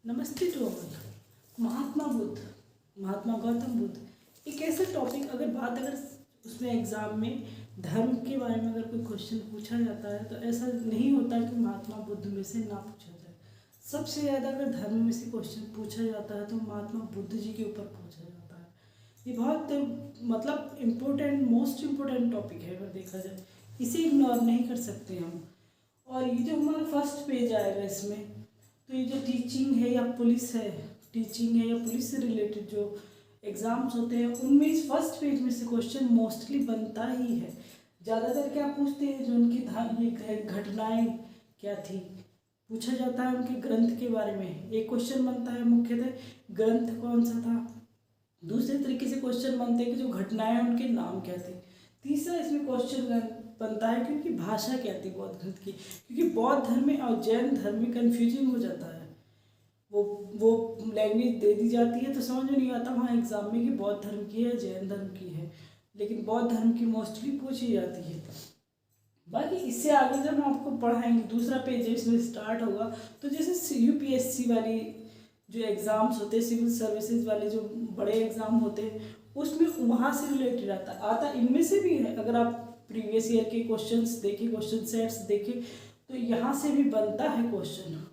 नमस्ते to all. Mahatma Buddha, Mahatma Gautam Buddha एक ऐसा टॉपिक, अगर उसमें एग्ज़ाम में धर्म के बारे में अगर कोई क्वेश्चन पूछा जाता है तो ऐसा नहीं होता कि महात्मा बुद्ध में से ना पूछा जाए। सबसे ज़्यादा अगर धर्म में से क्वेश्चन पूछा जाता है तो महात्मा बुद्ध जी के ऊपर पूछा जाता है। ये बहुत इम्पोर्टेंट, मोस्ट इम्पोर्टेंट टॉपिक है अगर देखा जाए, इसे इग्नोर नहीं कर सकते हम। और ये जो हमारा फर्स्ट पेज आएगा इसमें, तो ये जो टीचिंग है या पुलिस से रिलेटेड जो एग्ज़ाम्स होते हैं उनमें इस फर्स्ट पेज में से क्वेश्चन मोस्टली बनता ही है। ज़्यादातर क्या पूछते हैं, जो उनकी ये घटनाएं क्या थी, पूछा जाता है उनके ग्रंथ के बारे में। एक क्वेश्चन बनता है मुख्यतः ग्रंथ कौन सा था। दूसरे तरीके से क्वेश्चन बनते हैं कि जो घटनाएं उनके नाम क्या थे। तीसरा इसमें क्वेश्चन बनता है कि उनकी भाषा क्या थी बौद्ध धर्म की, क्योंकि बौद्ध धर्म में और जैन धर्म में कन्फ्यूजिंग हो जाता है। वो लैंग्वेज दे दी जाती है तो समझ में नहीं आता वहाँ एग्जाम में कि बौद्ध धर्म की है जैन धर्म की है, लेकिन बौद्ध धर्म की मोस्टली पूछी जाती है। बाकी इससे आगे जब हम आपको पढ़ाएंगे, दूसरा पेज इसमें स्टार्ट होगा, तो जैसे यूपीएससी वाली जो एग्ज़ाम्स होते हैं, सिविल सर्विसेज वाले जो बड़े एग्ज़ाम होते हैं, उसमें वहाँ से रिलेटेड आता इनमें से भी है। अगर आप प्रीवियस ईयर के क्वेश्चंस देखें, क्वेश्चन सेट्स देखें, तो यहाँ से भी बनता है क्वेश्चन।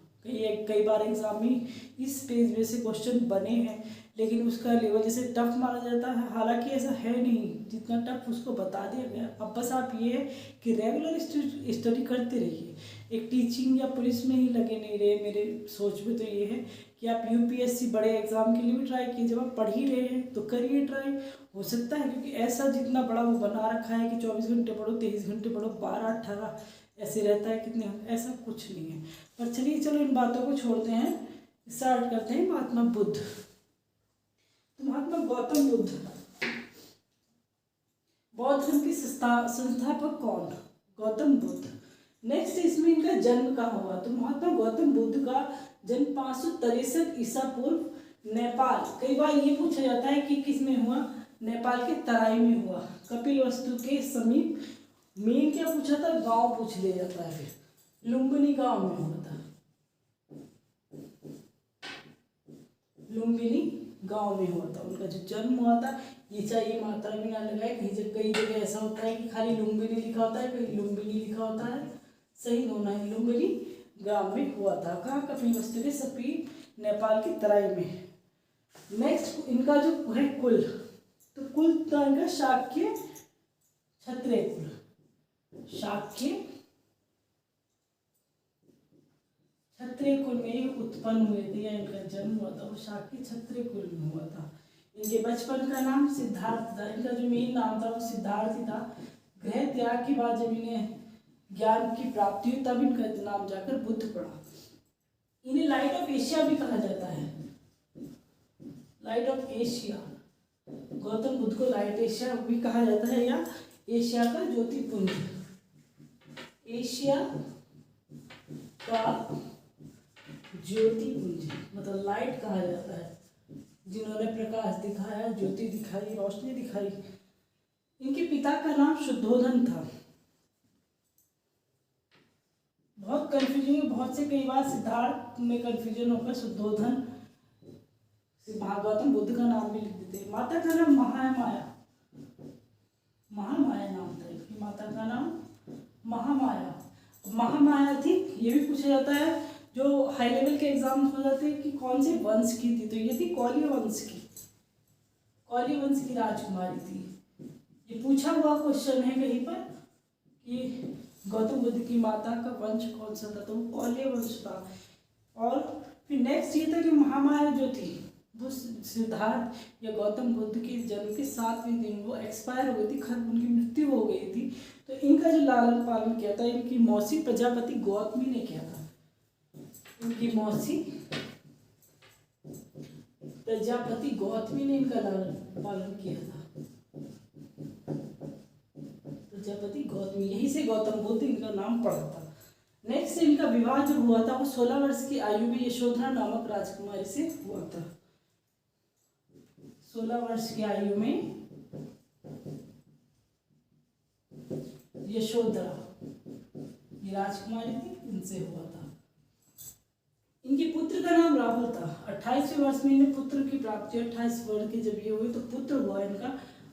कई बार एग्जाम में इस पेज में से क्वेश्चन बने हैं, लेकिन उसका लेवल जैसे टफ माना जाता है, हालांकि ऐसा है नहीं, जितना टफ उसको बता दिया गया। अब बस आप ये है कि रेगुलर स्टडी करते रहिए। एक टीचिंग या पुलिस में ही लगे नहीं रहे। मेरे सोच में तो ये है कि आप यूपीएससी बड़े एग्जाम के लिए भी ट्राई कीजिए। जब आप पढ़ ही रहे हैं तो करिए ट्राई, हो सकता है, क्योंकि ऐसा जितना बड़ा वो बना रखा है कि 24 घंटे पढ़ो, 23 घंटे पढ़ो, 12-18 ऐसे रहता है, कितने, ऐसा कुछ नहीं है। पर चलो इन बातों को छोड़ते हैं, स्टार्ट करते हैं। महात्मा बुद्ध, तो महात्मा गौतम बुद्ध बौद्ध धर्म के संस्थापक कौन? गौतम बुद्ध। नेक्स्ट इसमें इनका जन्म कहाँ हुआ? तो महात्मा गौतम बुद्ध का जन्म 563 ईसा पूर्व नेपाल। कई बार ये पूछा जाता है कि किस में हुआ? नेपाल के तराई में हुआ, कपिलवस्तु के समीप। मेन क्या पूछा था? गांव पूछ लिया जाता है, फिर लुम्बिनी गांव में हुआ था। लुम्बिनी गांव में हुआ था उनका जो जन्म हुआ था। ये चाहिए मात्रा में ना लगाए, कई जगह ऐसा होता है कि खाली लुम्बिनी लिखा होता है, कहीं लुम्बिनी लिखा होता है। सही होना है, लुम्बिनी गांव में हुआ था। कहाँ? कपिलवस्तु के समीप, नेपाल की तराई में। नेक्स्ट इनका जो है कुल, तो कुल था इनका शाक्य क्षत्रिय कुल। शाक्य क्षत्रिय कुल में ही उत्पन्न हुए थे या इनका जन्म हुआ था, वो शाक्य क्षत्रिय कुल में हुआ था। इनके बचपन का नाम सिद्धार्थ था। इनका जो मेन नाम था वो सिद्धार्थ ही था। गृह त्याग के बाद जब इन्हें ज्ञान की प्राप्ति हुई तब इनका नाम जाकर बुद्ध पड़ा। इन्हें लाइट ऑफ एशिया भी कहा जाता है, light of Asia. Gautam Buddha को लाइट एशिया भी कहा जाता है, या एशिया का ज्योतिपुंज। एशिया का ज्योतिपुंज मतलब लाइट कहा जाता है, जिन्होंने प्रकाश दिखाया, ज्योति दिखाई, रोशनी दिखाई। इनके पिता का नाम शुद्धोधन था। बहुत कंफ्यूजन है, बहुत से कई बार सिद्धार्थ में कंफ्यूजन होकर शुद्धोधन गौतम बुद्ध का नाम भी लिख देते। माता का नाम महामाया, महामाया नाम था इनकी माता का नाम, महामाया। महामाया थी, ये भी पूछा जाता है, जो हाई लेवल के एग्जाम हो जाते हैं कि कौन से वंश की थी, तो ये थी कौलिय वंश की, कौलिय वंश की राजकुमारी थी। ये पूछा हुआ क्वेश्चन है कहीं पर कि गौतम बुद्ध की माता का वंश कौन सा था, तो वो कौलिय वंश था। और फिर नेक्स्ट ये था कि महामाया जो थी वो सिद्धार्थ या गौतम बुद्ध के जन्म के 7वें दिन वो एक्सपायर हो गई थी, उनकी मृत्यु हो गई थी। तो इनका जो लालन पालन किया था इनकी मौसी प्रजापति गौतमी ने किया था। इनकी मौसी प्रजापति गौतमी ने इनका लालन पालन किया था। प्रजापति गौतमी, यहीं से गौतम बुद्ध इनका नाम पड़ा था। नेक्स्ट इनका विवाह जो हुआ था वो 16 वर्ष की आयु में यशोधरा नामक राजकुमारी से हुआ था। 16 वर्ष की आयु में यशोधरा, ये राजकुमारी थी, इनसे हुआ था। इनके पुत्र का इनका नाम राहुल था। 28वें वर्ष में इन्हें पुत्र की प्राप्ति, 28 वर्ष के जब ये हुए तो पुत्र हुआ इनका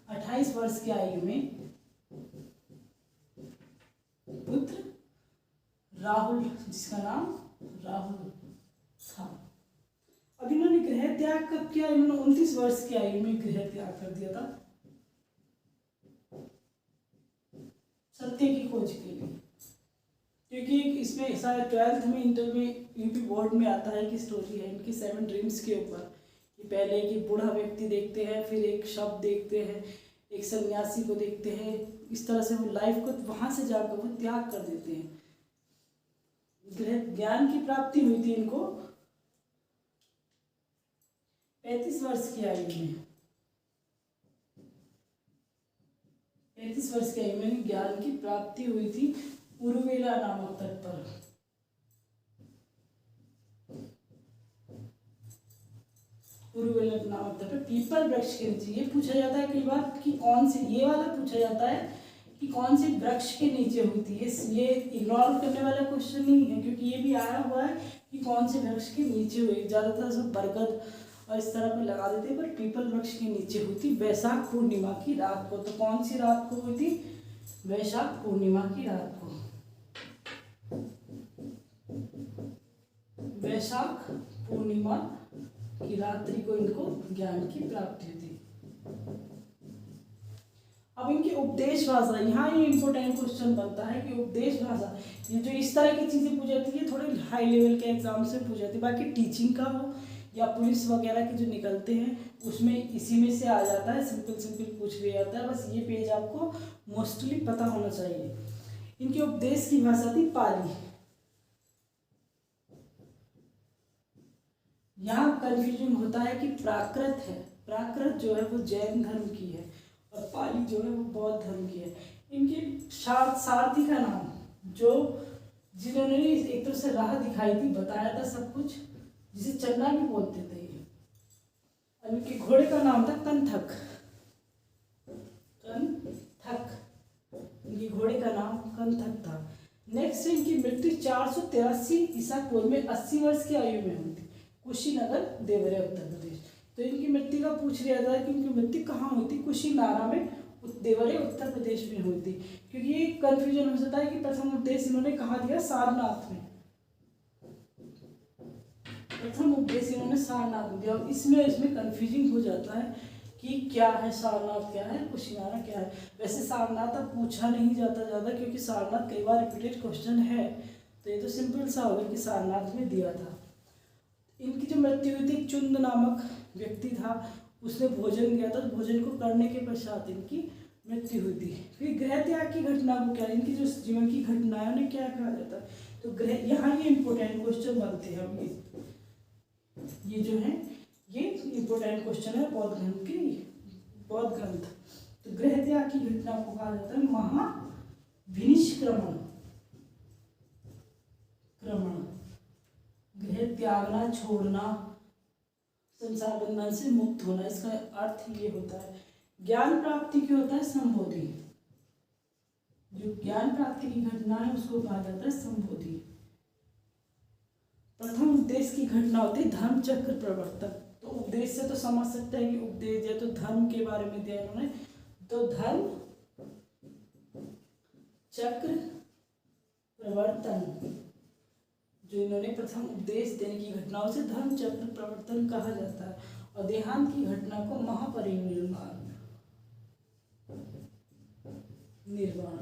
28 वर्ष की आयु में पुत्र राहुल, जिसका नाम राहुल था। अब इन्होंने गृह त्याग कब किया? इन्होंने 29 वर्ष की आयु में गृह त्याग कर दिया था सत्य की खोज के लिए। क्योंकि इसमें शायद 12th में, इंटर में, यूपी बोर्ड में आता है कि स्टोरी है इनकी 7 ड्रीम्स के ऊपर कि पहले कि बूढ़ा व्यक्ति देखते हैं, फिर एक शब्द देखते हैं, एक सन्यासी को देखते हैं, इस तरह से वो लाइफ को वहाँ से जाकर वो त्याग कर देते हैं। गृह ज्ञान की प्राप्ति हुई थी इनको 35 वर्ष की आयु में। 35 वर्ष की आयु में ज्ञान की प्राप्ति हुई थी उरुवेला नामक तट पर। उरुवेला नामक तट पर पीपल वृक्ष के नीचे। ये पूछा जाता है कई बार कि कौन से, ये वाला पूछा जाता है कि कौन से वृक्ष के नीचे हुई थी। ये इग्नोर करने वाला क्वेश्चन नहीं है, क्योंकि ये भी आया हुआ है कि कौन से वृक्ष के नीचे हुई। ज़्यादातर सब बरगद और इस तरह पे लगा देते हैं, पर पीपल वृक्ष के नीचे हुई थी वैशाख पूर्णिमा की रात को। तो कौन सी रात को हुई थी? वैशाख पूर्णिमा की रात को। वैशाख पूर्णिमा की रात्रि को इनको ज्ञान की प्राप्ति हुई थी। अब इनकी उपदेश भाषा, यहाँ ये इंपॉर्टेंट क्वेश्चन बनता है कि उपदेश भाषा, ये जो इस तरह की चीजें पूछ जाती है थोड़े हाई लेवल के एग्जाम से पूछ जाती है। बाकी टीचिंग का हो या पुलिस वगैरह के जो निकलते हैं उसमें इसी में से आ जाता है, सिंपल सिंपल पूछ लिया जाता है। बस ये पेज आपको मोस्टली पता होना चाहिए। इनके उपदेश की भाषा थी पाली। यहाँ कंफ्यूजन होता है कि प्राकृत है, प्राकृत जो है वो जैन धर्म की है और पाली जो है वो बौद्ध धर्म की है। इनके सारथी का नाम, जो जिन्होंने एक तरह से राह दिखाई थी, बताया था सब कुछ, जिसे चन्ना भी बोलते थे। इनके घोड़े का नाम था कंथक। कंथक, इनके घोड़े का नाम कंथक था। नेक्स्ट, इनकी मृत्यु 483 ईसा पूर्व में 80 वर्ष की आयु में हुई थी, कुशीनगर, देवरिया, उत्तर प्रदेश। तो इनकी मृत्यु का पूछ लिया था कि इनकी मृत्यु कहाँ हुई थी? कुशीनारा में, देवरिया, उत्तर प्रदेश में हुई थी। क्योंकि ये कंफ्यूजन हो जाता है कि प्रथम उपदेश इन्होंने कहाँ दिया? सारनाथ में। प्रथम उपदेश इन्होंने सारनाथ में दिया। इसमें कंफ्यूजिंग हो जाता है कि क्या है सारनाथ, क्या है कुशीनारा, क्या है। वैसे सारनाथ अब पूछा नहीं जाता ज़्यादा, क्योंकि सारनाथ कई बार रिपीटेड क्वेश्चन है, तो ये तो सिंपल सा होगा कि सारनाथ में दिया था। इनकी जो मृत्यु हुई थी, चुंद नामक व्यक्ति था, उसने भोजन किया था, भोजन को करने के पश्चात इनकी मृत्यु हुई थी। फिर गृह त्याग की घटना को क्या, इनकी जो जीवन की घटनाएं उन्हें क्या कहा जाता है? तो गृह, यहाँ ये इंपॉर्टेंट क्वेश्चन बनते हैं। हम ये जो है ये इंपॉर्टेंट क्वेश्चन है बौद्ध ग्रंथ की, बौद्ध ग्रंथ। तो गृह त्याग की घटना को कहा जाता है महाविनिष्क्रमण। गृह त्यागना, छोड़ना, संसार बंधन से मुक्त होना, इसका अर्थ ये होता है। ज्ञान प्राप्ति क्या होता है? संबोधि। जो ज्ञान प्राप्ति की घटना है उसको कहा जाता है संबोधि। प्रथम उपदेश की घटना होती है धर्म चक्र प्रवर्तन। तो उपदेश से तो समझ सकते हैं कि उपदेश दिया तो धर्म के बारे में दिया इन्होंने, तो धर्म चक्र प्रवर्तन, जो इन्होंने प्रथम उपदेश देने की घटनाओं से धर्म चक्र प्रवर्तन कहा जाता है। और देहांत की घटना को महापरिनिर्वाण, निर्वाण।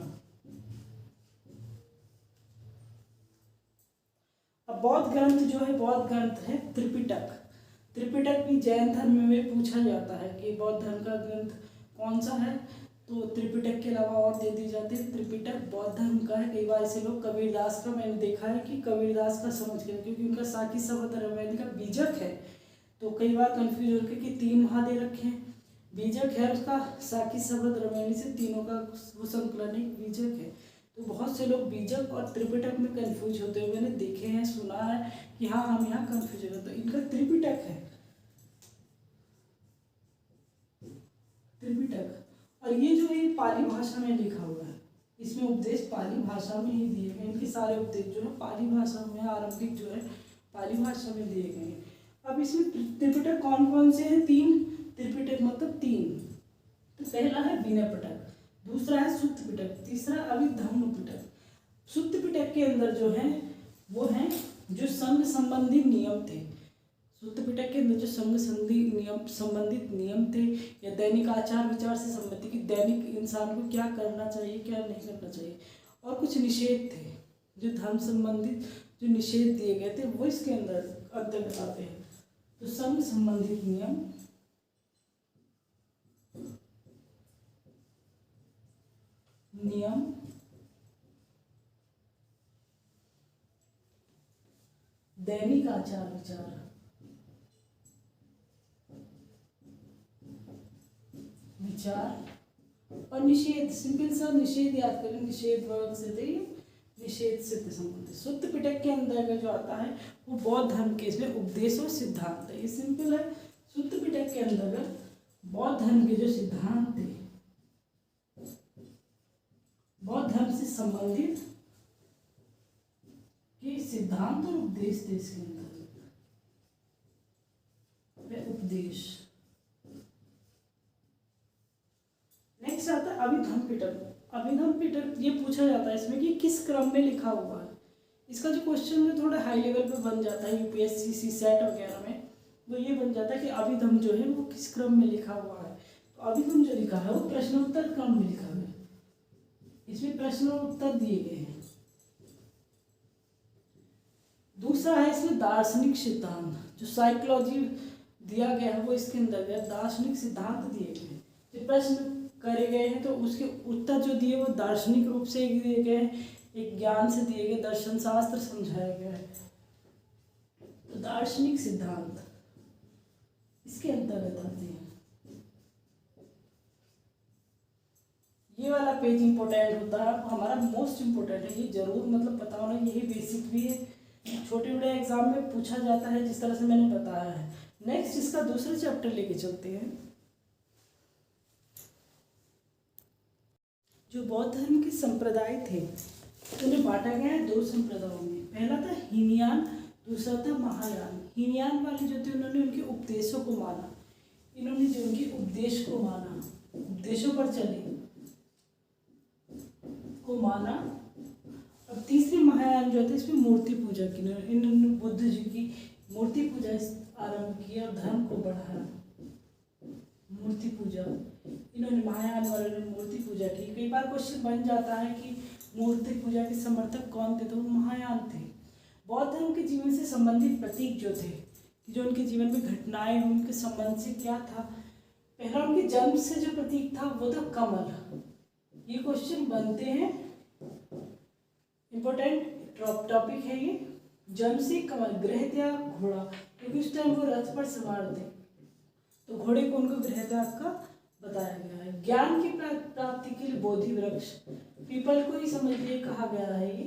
अब बौद्ध ग्रंथ जो है, बौद्ध ग्रंथ है त्रिपिटक। त्रिपिटक भी जैन धर्म में पूछा जाता है कि बौद्ध धर्म का ग्रंथ कौन सा है, तो त्रिपिटक के अलावा और दे दी जाती है। त्रिपिटक बौद्ध धर्म का है। कई बार ऐसे लोग कबीरदास का, मैंने देखा है कि कबीरदास का समझ के, क्योंकि उनका साकी शब्द रमैनी का बीजक है, तो कई बार कंफ्यूज होकर कि 3 महा दे रखे हैं। बीजक है उसका, साकी शब्द रमैनी से तीनों का वो संकलन एक बीजक है। तो बहुत से लोग बीजक और त्रिपिटक में कंफ्यूज होते हुए मैंने देखे हैं, सुना है कि हाँ हम यहाँ कंफ्यूज हो, तो इनका त्रिपिटक है, त्रिपिटक। और ये जो है पाली भाषा में लिखा हुआ है, इसमें उपदेश पाली भाषा में ही दिए गए। इनके सारे उपदेश जो है पाली भाषा में, आरंभिक जो है पाली भाषा में दिए गए हैं। अब इसमें त्रिपिटक कौन कौन से हैं? 3 त्रिपिटक मतलब 3। तो पहला है विनय पिटक, दूसरा है सुत्त पिटक, तीसरा अभिधम्म पिटक। सुत्त पिटक के अंदर जो है वो है जो संघ संबंधी नियम थे। सुत्त पिटक के अंदर जो संघ संबंधित नियम थे या दैनिक आचार विचार से संबंधित कि दैनिक इंसान को क्या करना चाहिए क्या नहीं करना चाहिए, और कुछ निषेध थे जो धर्म संबंधित जो निषेध दिए गए थे वो इसके अंदर अंतर्गत आते हैं। तो संघ संबंधित नियम, दैनिक आचार विचार और निषेध। सिंपल सा निषेध याद करें, निषेध वर्ग से थे, निषेध से संबंधित। सुत्त पिटक के अंदर जो आता है वो बौद्ध धर्म के इसमें उपदेश और सिद्धांत है। ये सिंपल है। सुत्त पिटक के अंदर बौद्ध धर्म के जो सिद्धांत थे, बौद्ध धर्म से संबंधित के सिद्धांत और उपदेश थे इसके अंदर। उपदेश। नेक्स्ट आता है अभिधम्म पिटक। अभिधम्म पिटक ये पूछा जाता है इसमें कि किस क्रम में लिखा हुआ है। इसका जो क्वेश्चन में थोड़ा हाई लेवल पे बन जाता है यूपीएससी सीसेट वगैरह में, वो ये बन जाता है कि अभिधम्म जो है वो किस क्रम में लिखा हुआ है। तो अभिधम्म जो लिखा है वो प्रश्नोत्तर क्रम में लिखा है। इसमें प्रश्न और उत्तर दिए गए हैं। दूसरा है इसमें दार्शनिक सिद्धांत, जो साइकोलॉजी दिया गया है वो इसके अंदर दार्शनिक सिद्धांत दिए गए हैं। जो प्रश्न करे गए हैं तो उसके उत्तर जो दिए वो दार्शनिक रूप से दिए गए हैं, एक ज्ञान से दिए गए, दर्शन शास्त्र समझाया गया है। तो दार्शनिक सिद्धांत इसके अंतर्गत आते हैं। ये वाला पेज इंपॉर्टेंट होता है, हमारा मोस्ट इम्पोर्टेंट है, ये जरूर मतलब पता होना, यही बेसिक भी है, छोटे बड़े एग्जाम में पूछा जाता है जिस तरह से मैंने बताया है। नेक्स्ट इसका दूसरा चैप्टर लेके चलते हैं। जो बौद्ध धर्म के संप्रदाय थे उन्हें बांटा गया है 2 संप्रदायों में। पहला था हीनयान, दूसरा था महायान। हीनयान वाले जो थे उन्होंने उनके उपदेशों को माना, इन्होंने जो उनके उपदेश को माना, उपदेशों पर चले को माना। अब तीसरी महायान जो थे इसमें मूर्ति पूजा की, इन्होंने बुद्ध जी की मूर्ति पूजा आरंभ की और धर्म को बढ़ाया। मूर्ति पूजा, इन्होंने महायान वालों ने मूर्ति पूजा की। कई बार क्वेश्चन बन जाता है कि मूर्ति पूजा के समर्थक कौन थे, तो वो महायान थे। बौद्ध धर्म के जीवन से संबंधित प्रतीक जो थे, जो उनके जीवन में घटनाएं उनके संबंध से क्या था। पहला उनके जन्म से जो प्रतीक था वो था कमल। ये क्वेश्चन बनते हैं, इम्पोर्टेंट टॉपिक है ये। जन्म से कमल, गृह त्याग घोड़ा, क्योंकि उस टाइम वो रथ पर सवार थे तो घोड़े को उनको गृह त्याग का बताया गया है। ज्ञान की प्राप्ति के लिए बोधि वृक्ष, पीपल को ही समझिए कहा गया है। ये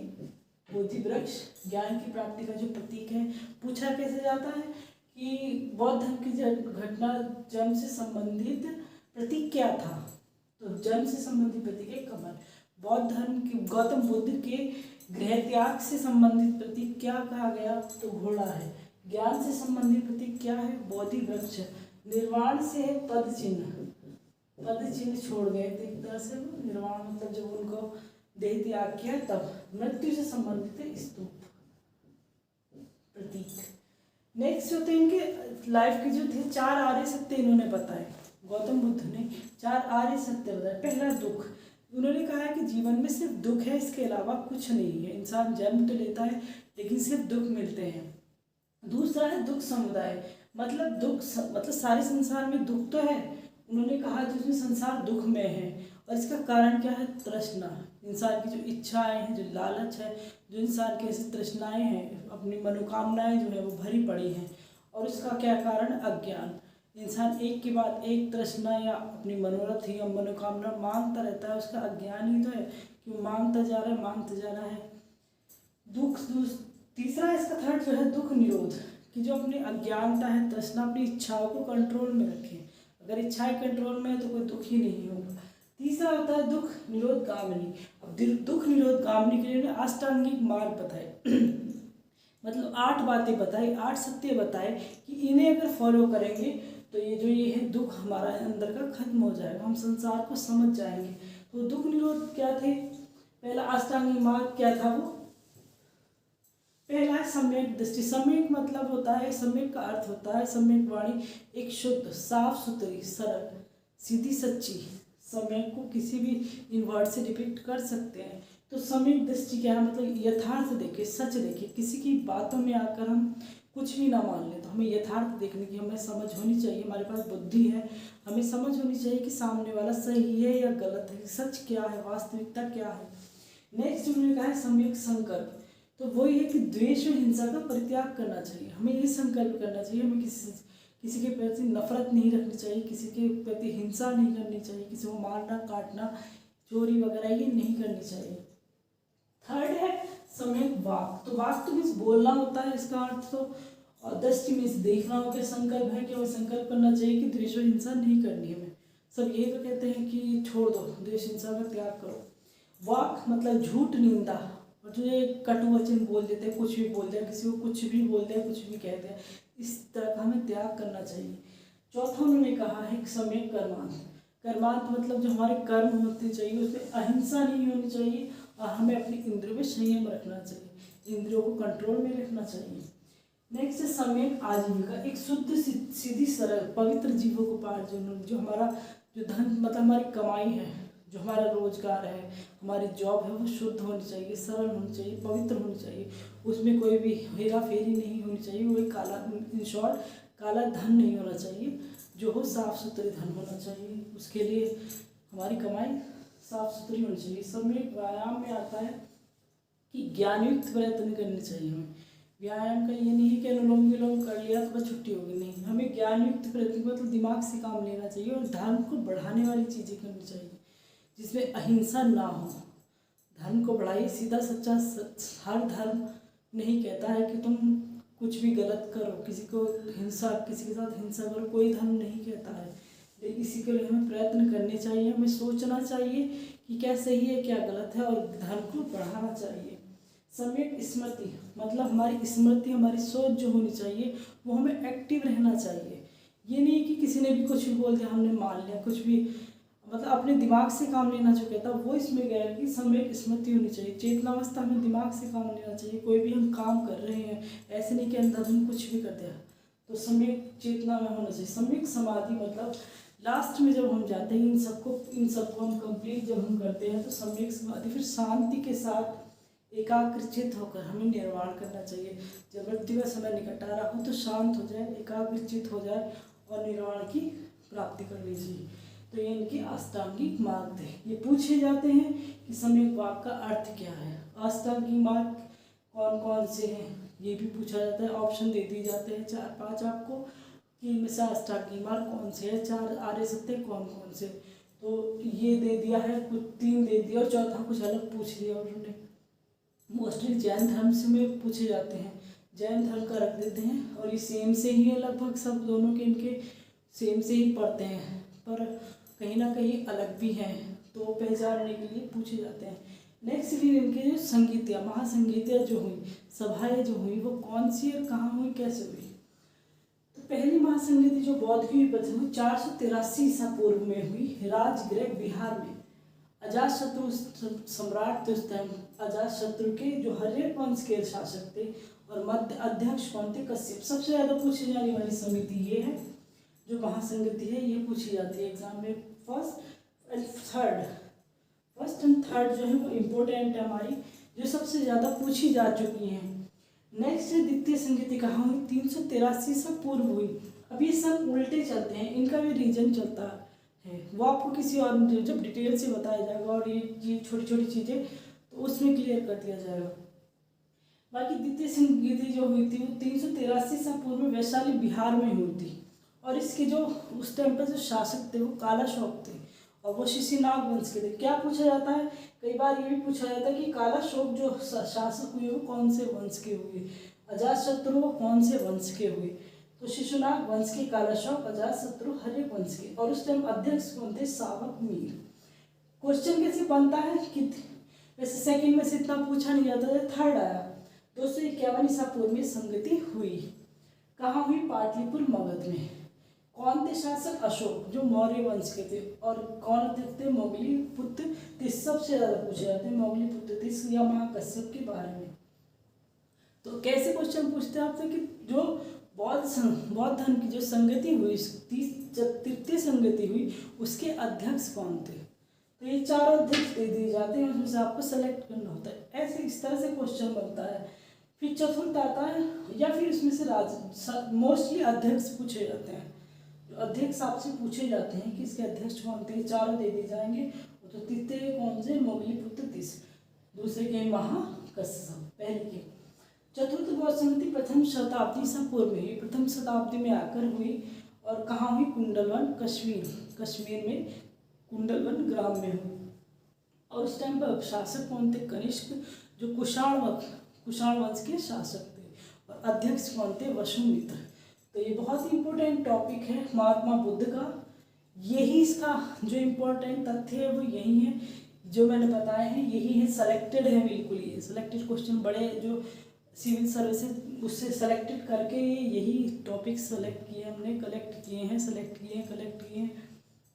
बोधि वृक्ष ज्ञान की प्राप्ति का जो प्रतीक है। पूछा कैसे जाता है कि बौद्ध धर्म की घटना जन्म से संबंधित प्रतीक क्या था, तो जन्म से संबंधित प्रतीक है कमल। बौद्ध धर्म की गौतम बुद्ध के गृह त्याग से संबंधित प्रतीक क्या कहा गया, तो घोड़ा है। ज्ञान से संबंधित प्रतीक क्या है, बोधि वृक्ष। निर्वाण से है पद चिन्ह, पद चिन्ह छोड़ गए थे एक तरह से वो। निर्वाण मतलब जब उनको देह त्याग किया तब। मृत्यु से संबंधित है स्तूप, प्रतीक। नेक्स्ट होते हैं इनके लाइफ के जो थे 4 आर्य सत्य इन्होंने बताए। गौतम बुद्ध ने 4 आर्य सत्य बताए। पहला दुख, उन्होंने कहा है कि जीवन में सिर्फ दुख है, इसके अलावा कुछ नहीं है। इंसान जन्म तो लेता है लेकिन सिर्फ दुख मिलते हैं। दूसरा है दुख समुदाय, मतलब दुख मतलब सारे संसार में दुख तो है। उन्होंने कहा जिसमें संसार दुख में है और इसका कारण क्या है, तृष्णा। इंसान की जो इच्छाएं हैं, जो लालच है, जो इंसान की ऐसी तृष्णाएं हैं, अपनी मनोकामनाएं जो है वो भरी पड़ी हैं। और इसका क्या कारण, अज्ञान। इंसान एक के बाद एक तृष्णा या अपनी मनोरथ या मनोकामना मांगता रहता है, उसका अज्ञान ही तो है कि वो मांगता जा रहा है। दुख। तीसरा इसका थर्ड जो है दुख निरोध, कि जो अपनी अज्ञानता है, तृष्णा, अपनी इच्छाओं को कंट्रोल में रखें। अगर इच्छाएं कंट्रोल में है तो कोई दुख ही नहीं होगा। तीसरा होता है दुख निरोध गामिनी। अब दुख निरोध गामिनी के लिए अष्टांगिक मार्ग बताए। मतलब 8 बातें बताई, 8 सत्य बताए कि इन्हें अगर फॉलो करेंगे तो ये जो ये है दुख हमारा अंदर का खत्म हो जाएगा, हम संसार को समझ जाएंगे। तो दुख निरोध क्या थे? पहला अष्टांगिक मार्ग क्या था? वो पहला है सम्यक दृष्टि। सम्यक मतलब होता है, सम्यक का अर्थ होता है सम्यक वाणी, एक शुद्ध साफ सुथरी सरल सीधी सच्ची। सम्यक को किसी भी इन वर्ड से डिपिक्ट कर सकते हैं। तो सम्यक दृष्टि क्या है? मतलब यथार्थ देखे, सच देखे, किसी की बातों में आकर हम कुछ भी ना मान लें। तो हमें यथार्थ देखने की हमें समझ होनी चाहिए, हमारे पास बुद्धि है, हमें समझ होनी चाहिए कि सामने वाला सही है या गलत है, सच क्या है, वास्तविकता क्या है। नेक्स्ट उन्होंने कहा है सम्यक संकल्प। तो वही है कि द्वेष और हिंसा का परित्याग करना चाहिए। हमें ये संकल्प करना चाहिए, हमें किसी के प्रति नफरत नहीं रखनी चाहिए, किसी के प्रति हिंसा नहीं करनी चाहिए, किसी को मारना काटना चोरी वगैरह ये नहीं करनी चाहिए। थर्ड है सम्यक वाक। तो वाक तो मीन्स बोलना होता है, इसका अर्थ तो, और दृष्टि मीन्स देखना हो गया। संकल्प है कि हमें संकल्प करना चाहिए कि द्वेष और हिंसा नहीं करनी हमें। सब यही तो कहते हैं कि छोड़ दो, द्वेष हिंसा का त्याग करो। वाक मतलब झूठ निंदा, और जो ये कटु वचन बोल देते हैं, कुछ भी बोल दिया, किसी को कुछ भी बोल दिया, कुछ भी कह दिया, इस तरह का हमें त्याग करना चाहिए। चौथा उन्होंने कहा है कि सम्यक कर्मांत। कर्मांत मतलब जो हमारे कर्म होते चाहिए उसमें अहिंसा नहीं होनी चाहिए, और हमें अपनी इंद्रियों में संयम रखना चाहिए, इंद्रियों को कंट्रोल में रखना चाहिए। नेक्स्ट है सम्यक आजीविका। एक शुद्ध सीधी सरल पवित्र जीवों को पार्जन, जो हमारा जो धन मतलब हमारी कमाई है, जो हमारा रोजगार है, हमारी जॉब है, वो शुद्ध होनी चाहिए, सरल होनी चाहिए, पवित्र होनी चाहिए, उसमें कोई भी हेरा फेरी नहीं होनी चाहिए, वो एक काला, इन शॉर्ट काला धन नहीं होना चाहिए, जो हो साफ सुथरे धन होना चाहिए। उसके लिए हमारी कमाई साफ सुथरी होनी चाहिए। सम्यक व्यायाम में आता है कि ज्ञानयुक्त प्रयत्न करने चाहिए हमें। व्यायाम का ये नहीं है कि अनुलोम विलोम कर लिया तो बस छुट्टी होगी, नहीं, हमें ज्ञानयुक्त प्रयत्न मतलब दिमाग से काम लेना चाहिए, और धर्म को बढ़ाने वाली चीज़ें करनी चाहिए जिसमें अहिंसा ना हो। धर्म को बढ़ाइए, सीधा सच्चा हर धर्म नहीं कहता है कि तुम कुछ भी गलत करो, किसी को हिंसा, किसी के साथ हिंसा करो, कोई धर्म नहीं कहता है। लेकिन इसी के लिए हमें प्रयत्न करने चाहिए, हमें सोचना चाहिए कि क्या सही है क्या गलत है, और धर्म को बढ़ाना चाहिए। सम्यक स्मृति मतलब हमारी स्मृति, हमारी सोच जो होनी चाहिए वो हमें एक्टिव रहना चाहिए। ये नहीं कि किसी ने भी कुछ भी बोल दिया हमने मान लिया, कुछ भी मतलब अपने दिमाग से काम लेना जो कहता वो इसमें गया कि सम्यक स्मृति होनी चाहिए। चेतनावस्था हमें दिमाग से काम लेना चाहिए। कोई भी हम काम कर रहे हैं, ऐसे नहीं कि अंधाधुन कुछ भी कर दिया, तो सम्यक चेतना में होना चाहिए। सम्यक समाधि मतलब लास्ट में जब हम जाते हैं इन सबको हम कंप्लीट जब हम करते हैं तो सम्यक समाधि, फिर शांति के साथ एकाग्रचित होकर हमें निर्वाण करना चाहिए। जब मृत्यु का समय निकट आ रहा हो तो शांत हो जाए, एकाग्रचित हो जाए और निर्वाण की प्राप्ति कर लीजिए। तो ये इनके अष्टांगिक मार्ग थे। ये पूछे जाते हैं कि सम्यक वाक का अर्थ क्या है, अष्टांगिक मार्ग कौन कौन से हैं, ये भी पूछा जाता है। ऑप्शन दे दिए जाते हैं 4-5 आपको कि इनमें से अष्टांगिक मार्ग कौन से हैं, 4 आर्य सत्य कौन कौन से। तो ये दे दिया है, कुछ 3 दे दिया और चौथा कुछ अलग पूछ लिया उन्होंने। मोस्टली जैन धर्म से में पूछे जाते हैं, जैन धर्म का रख देते हैं, और ये सेम से ही है लगभग, सब दोनों के इनके सेम से ही पढ़ते हैं, पर कहीं ना कहीं अलग भी हैं, तो पहचानने के लिए पूछे जाते हैं। नेक्स्ट फिर इनके जो संगीतियाँ, महासंगीतियाँ जो हुई, सभाएँ जो हुई, वो कौन सी और कहाँ हुई, कैसे हुई। तो पहली महासंगीति जो बौद्ध की हुई 483 ईसा पूर्व में हुई, राजगृह बिहार में। अजातशत्रु सम्राट थे उस टाइम, अजातशत्रु के जो हर्यक वंश के शासक थे, और मध्य अध्यक्ष कौन थे, कश्यप। सबसे ज़्यादा पूछी जाने वाली समिति ये है, जो महासंगति है, ये पूछी जाती है एग्जाम में। फर्स्ट एंड थर्ड जो है वो इम्पोर्टेंट है हमारी, जो सबसे ज़्यादा पूछी जा चुकी हैं। नेक्स्ट है द्वितीय संगीति कहाँ हुई, 383 से पूर्व हुई। अब ये सब उल्टे चलते हैं, इनका भी रीजन चलता है, वो आपको किसी और जब डिटेल से बताया जाएगा, और ये छोटी छोटी चीज़ें तो उसमें क्लियर कर दिया जाएगा। बाकी द्वितीय संगीति जो हुई थी वो 383 से पूर्व में वैशाली बिहार में हुई थी, और इसके जो उस टाइम पर जो शासक थे वो कालाशोक थे, और वो शिशुनाग वंश के थे। क्या पूछा जाता है, कई बार ये भी पूछा जाता है कि कालाशोक जो शासक हुए वो कौन से वंश के हुए, अजातशत्रु वो कौन से वंश के हुए। तो शिशुनाग वंश के कालाशोक, अजातशत्रु हर्यक वंश के, और उस टाइम अध्यक्ष कौन थे, सावक मीर। क्वेश्चन कैसे बनता है कि वैसे सेकंड में से इतना पूछा नहीं जाता है, थर्ड आया। 251 ईसा पूर्व में संगति हुई। कहाँ हुई? पाटलिपुत्र मगध में। कौन थे शासक? अशोक, जो मौर्य वंश के थे। और कौन थे? मोगलीपुत्र तीस। सबसे ज्यादा पूछे जाते हैं मोगलीपुत्र तीस या महाकश्यप के बारे में। तो कैसे क्वेश्चन पूछते हैं आपसे कि जो बौद्ध धर्म की जो संगति हुई, तृतीय संगति हुई, उसके अध्यक्ष कौन थे? तो ये चारों अध्यक्ष दे दिए जाते हैं, उसमें से आपको सेलेक्ट करना होता है। ऐसे इस तरह से क्वेश्चन बनता है। फिर चतुर्थ आता है, या फिर उसमें से मोस्टली अध्यक्ष पूछे जाते हैं। जो अध्यक्ष आपसे पूछे जाते हैं कि इसके अध्यक्ष कौन थे, चारों दे दिए जाएंगे। तो तृतीय कौन से? मोगलीपुत्र तीस। दूसरे के महाकश्यप। पहले के चतुर्थ बौद्ध संगति प्रथम शताब्दी ईसा पूर्व में हुई। प्रथम शताब्दी में आकर हुई। और कहाँ हुई? कुंडलवन, कश्मीर में कुंडलवन ग्राम में हुई। और उस टाइम पर शासक कौन थे? कनिष्क, जो कुषाण वंश के शासक थे। और अध्यक्ष कौन थे? वसुमित्र। तो ये बहुत ही इम्पोर्टेंट टॉपिक है महात्मा बुद्ध का। यही इसका जो इम्पोर्टेंट तथ्य है वो यही है जो मैंने बताया है, यही है। सेलेक्टेड है बिल्कुल, ये सेलेक्टेड क्वेश्चन बड़े जो सिविल सर्विसेज उससे सेलेक्टेड करके यही टॉपिक सेलेक्ट किए हमने, कलेक्ट किए हैं, सेलेक्ट किए हैं, कलेक्ट किए हैं।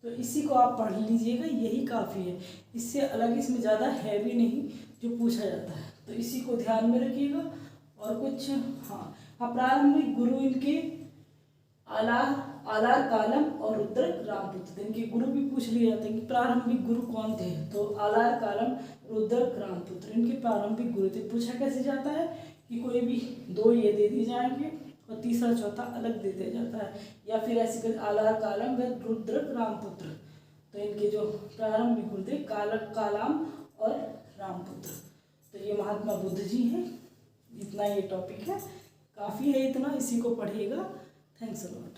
तो इसी को आप पढ़ लीजिएगा, यही काफ़ी है। इससे अलग इसमें ज़्यादा है भी नहीं जो पूछा जाता है, तो इसी को ध्यान में रखिएगा। और कुछ प्रारंभिक गुरु इनके आलार कालम और रुद्रक रामपुत्र थे। इनके गुरु भी पूछ लिए जाते हैं कि प्रारंभिक गुरु कौन थे, तो आलार कालम, रुद्रक रामपुत्र इनके प्रारंभिक गुरु थे। पूछा कैसे जाता है कि कोई भी दो ये दे दिए जाएंगे और तीसरा चौथा अलग दे दिया जाता है, या फिर ऐसे कर आलार कालम व रुद्रक रामपुत्र। तो इनके जो प्रारंभिक गुरु थे कालाम और रामपुत्र। तो ये महात्मा बुद्ध जी हैं। इतना ये टॉपिक है, काफ़ी है इतना, इसी को पढ़िएगा। Thanks a lot.